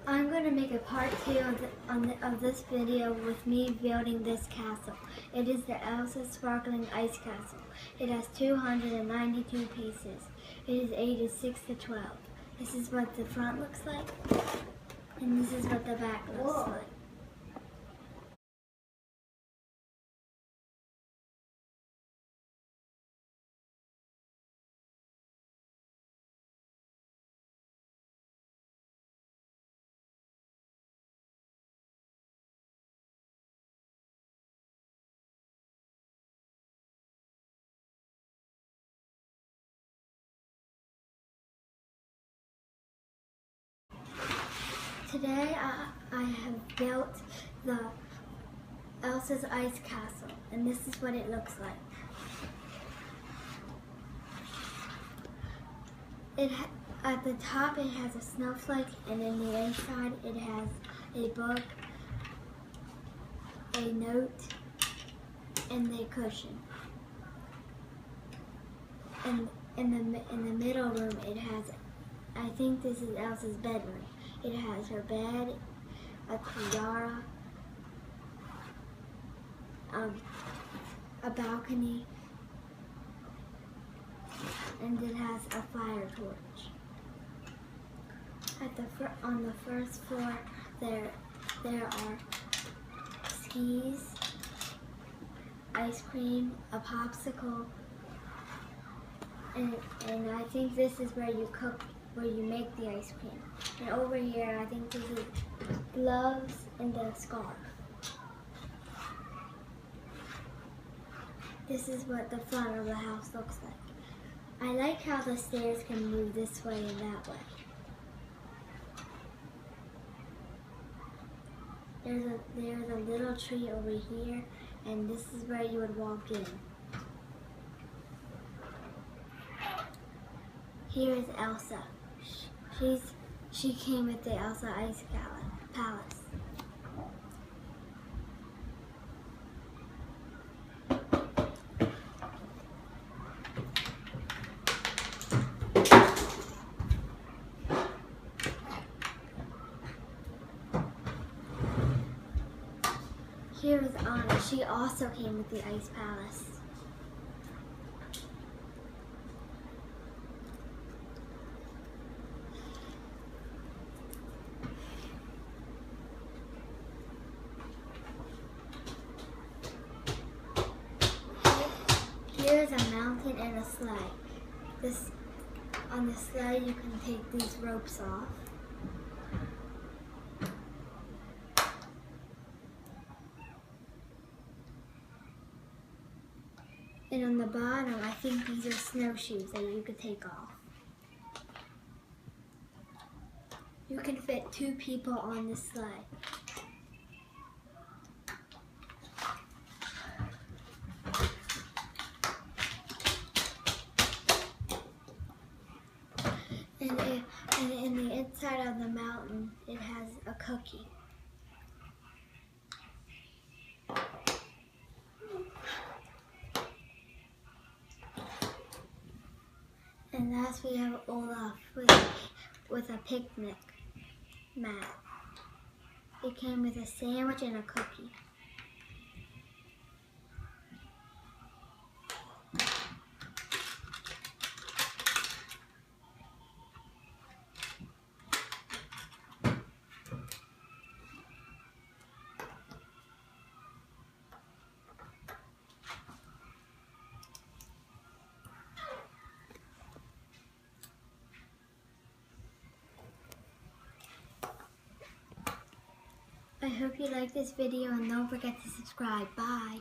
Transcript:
I'm going to make a part 2 of this video with me building this castle. It is the Elsa Sparkling Ice Castle. It has 292 pieces. It is ages 6 to 12. This is what the front looks like, and this is what the back looks like. Today I have built the Elsa's Ice Castle, and this is what it looks like. At the top it has a snowflake, and in the inside it has a book, a note, and a cushion. And in the middle room it has, I think this is Elsa's bedroom. It has her bed, a tiara, a balcony, and it has a fire torch. On the first floor, there are skis, ice cream, a popsicle, and I think this is where you cook, where you make the ice cream. And over here, I think this is gloves and a scarf. This is what the front of the house looks like. I like how the stairs can move this way and that way. There's a little tree over here, and this is where you would walk in. Here is Elsa. She came with the Elsa Ice Palace. Here is Anna. She also came with the Ice Palace. Here is a mountain and a sleigh. On the sleigh you can take these ropes off. And on the bottom, I think these are snowshoes that you could take off. You can fit 2 people on the sleigh. And in the inside of the mountain, it has a cookie. And last we have Olaf with a picnic mat. It came with a sandwich and a cookie. I hope you like this video, and don't forget to subscribe. Bye.